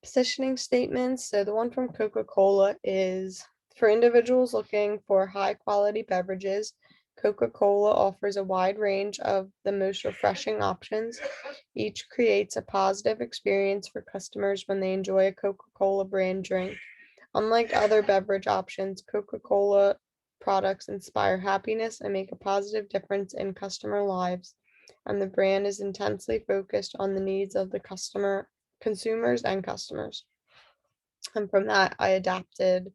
Positioning statements. So the one from Coca-Cola is for individuals looking for high quality beverages. Coca-Cola offers a wide range of the most refreshing options. Each creates a positive experience for customers when they enjoy a Coca-Cola brand drink. Unlike other beverage options, Coca-Cola products inspire happiness and make a positive difference in customer lives, and the brand is intensely focused on the needs of the consumers and customers. And from that, I adapted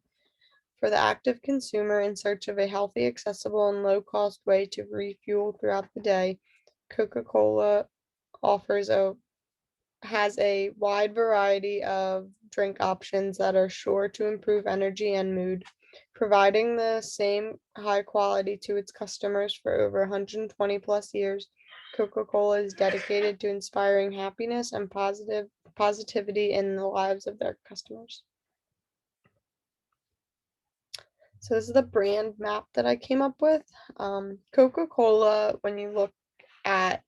for the active consumer in search of a healthy, accessible, and low cost way to refuel throughout the day. Coca-Cola offers a has a wide variety of drink options that are sure to improve energy and mood, providing the same high quality to its customers for over 120 plus years. Coca-Cola is dedicated to inspiring happiness and positivity in the lives of their customers. So this is the brand map that I came up with. Coca-Cola, when you look at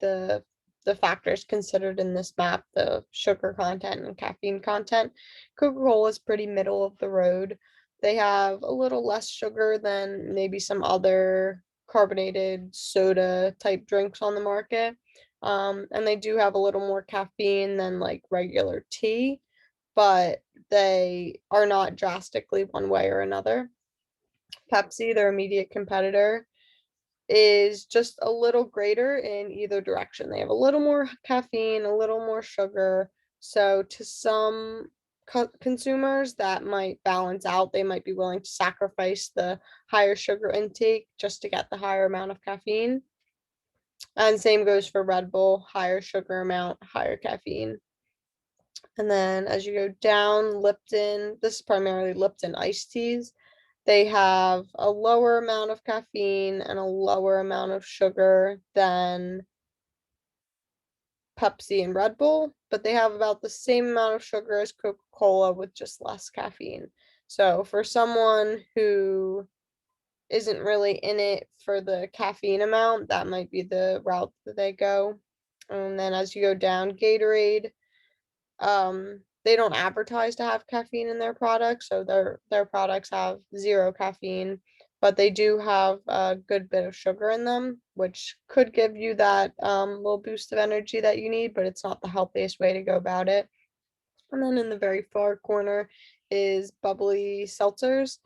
the the factors considered in this map, the sugar content and caffeine content, Coca-Cola is pretty middle of the road. They have a little less sugar than maybe some other carbonated soda type drinks on the market. And they do have a little more caffeine than like regular tea, but they are not drastically one way or another. Pepsi, their immediate competitor, is just a little greater in either direction. They have a little more caffeine, a little more sugar. So to some consumers, that might balance out. They might be willing to sacrifice the higher sugar intake just to get the higher amount of caffeine. And same goes for Red Bull, higher sugar amount, higher caffeine. And then as you go down, Lipton, this is primarily Lipton iced teas. They have a lower amount of caffeine and a lower amount of sugar than Pepsi and Red Bull, but they have about the same amount of sugar as Coca-Cola with just less caffeine. So for someone who isn't really in it for the caffeine amount, that might be the route that they go. And then as you go down, Gatorade, they don't advertise to have caffeine in their products, so their products have zero caffeine, but they do have a good bit of sugar in them, which could give you that little boost of energy that you need, but it's not the healthiest way to go about it. And then in the very far corner is bubbly seltzers,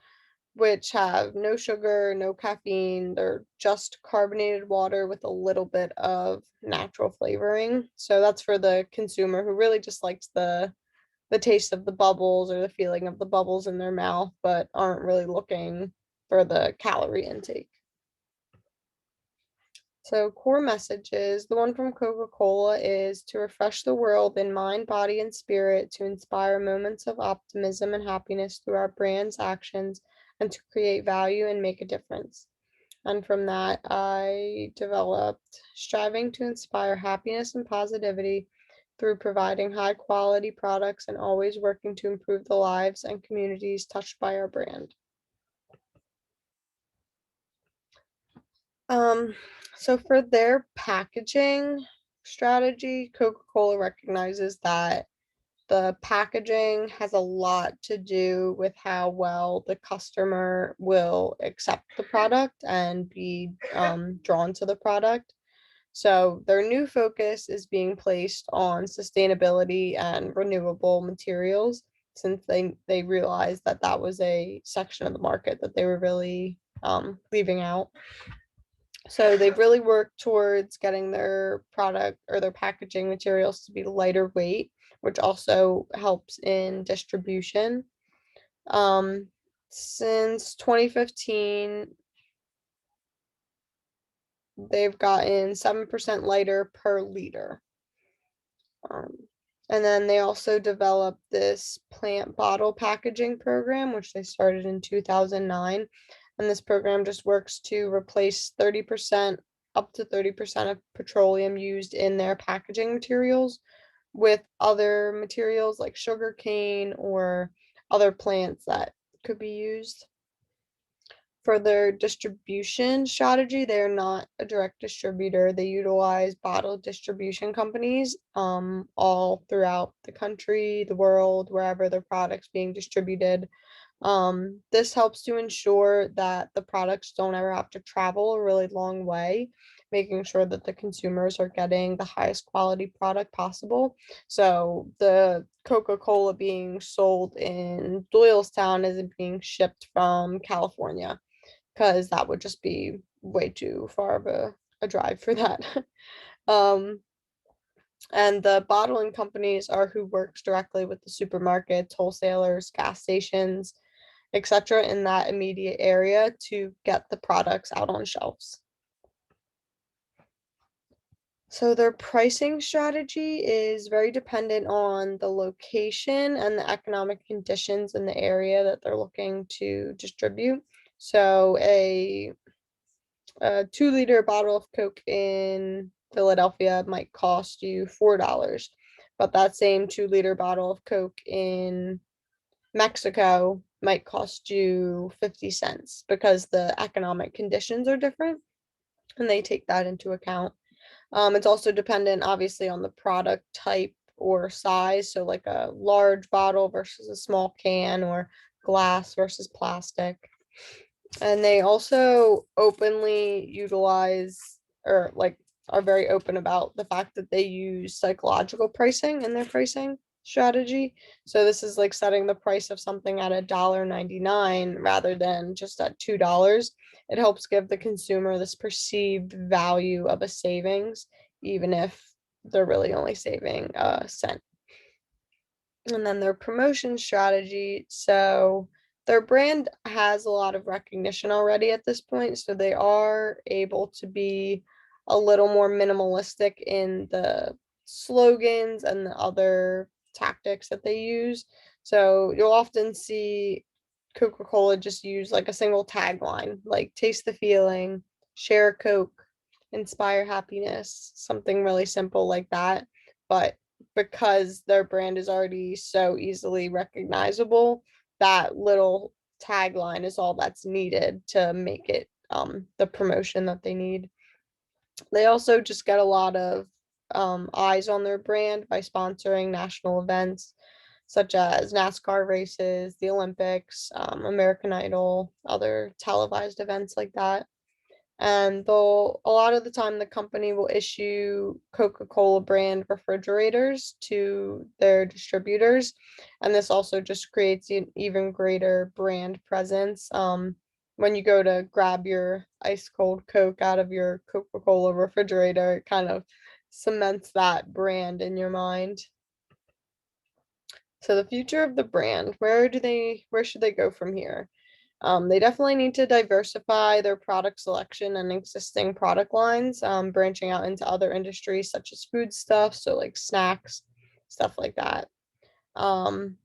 which have no sugar, no caffeine. They're just carbonated water with a little bit of natural flavoring. So that's for the consumer who really just likes the taste of the bubbles or the feeling of the bubbles in their mouth, but aren't really looking for the calorie intake. So, core messages. The one from Coca-Cola is to refresh the world in mind, body, and spirit, to inspire moments of optimism and happiness through our brand's actions, and to create value and make a difference. And from that, I developed striving to inspire happiness and positivity through providing high quality products and always working to improve the lives and communities touched by our brand. Um, so for their packaging strategy, Coca-Cola recognizes that the packaging has a lot to do with how well the customer will accept the product and be drawn to the product. So their new focus is being placed on sustainability and renewable materials, since they realized that that was a section of the market that they were really leaving out. So they've really worked towards getting their product or their packaging materials to be lighter weight, which also helps in distribution. Um, since 2015, they've gotten 7% lighter per liter. Um, and then they also developed this plant bottle packaging program, which they started in 2009. And this program just works to replace 30%, up to 30% of petroleum used in their packaging materials with other materials like sugar cane or other plants that could be used. For their distribution strategy, they're not a direct distributor. They utilize bottle distribution companies all throughout the country, the world, wherever their products being distributed. This helps to ensure that the products don't ever have to travel a really long way, making sure that the consumers are getting the highest quality product possible. So the Coca-Cola being sold in Doylestown isn't being shipped from California because that would just be way too far of a drive for that. um, and the bottling companies are who works directly with the supermarkets, wholesalers, gas stations, etc. in that immediate area to get the products out on shelves. So their pricing strategy is very dependent on the location and the economic conditions in the area that they're looking to distribute. So a 2-liter bottle of Coke in Philadelphia might cost you $4, but that same 2-liter bottle of Coke in Mexico might cost you 50 cents because the economic conditions are different and they take that into account. It's also dependent, obviously, on the product type or size. So, like a large bottle versus a small can, or glass versus plastic. And they also openly utilize, or like are very open about the fact that they use psychological pricing in their pricing strategy. So this is like setting the price of something at $1.99 rather than just at $2. It helps give the consumer this perceived value of a savings, even if they're really only saving a cent. And then their promotion strategy. So their brand has a lot of recognition already at this point, so they are able to be a little more minimalistic in the slogans and the other tactics that they use. So you'll often see Coca-Cola just use like a single tagline, like taste the feeling, share Coke, inspire happiness, something really simple like that. But because their brand is already so easily recognizable, that little tagline is all that's needed to make it the promotion that they need. They also just get a lot of eyes on their brand by sponsoring national events such as NASCAR races, the Olympics, American Idol, other televised events like that. And they'll, a lot of the time, the company will issue Coca-Cola brand refrigerators to their distributors. And this also just creates an even greater brand presence. When you go to grab your ice cold Coke out of your Coca-Cola refrigerator, it kind of cements that brand in your mind. So the future of the brand, where should they go from here? They definitely need to diversify their product selection and existing product lines, branching out into other industries such as food stuff, so like snacks, stuff like that. Um,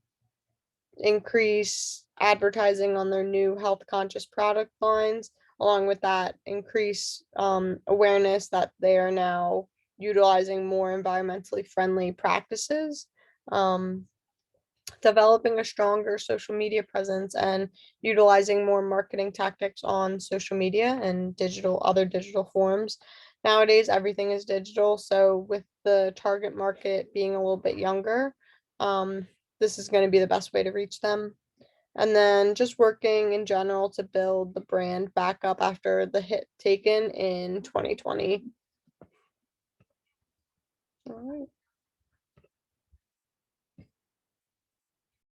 Increase advertising on their new health conscious product lines. Along with that, increase awareness that they are now utilizing more environmentally friendly practices. Um, Developing a stronger social media presence and utilizing more marketing tactics on social media and other digital forms. Nowadays, everything is digital. So with the target market being a little bit younger, this is going to be the best way to reach them. And then just working in general to build the brand back up after the hit taken in 2020. All right.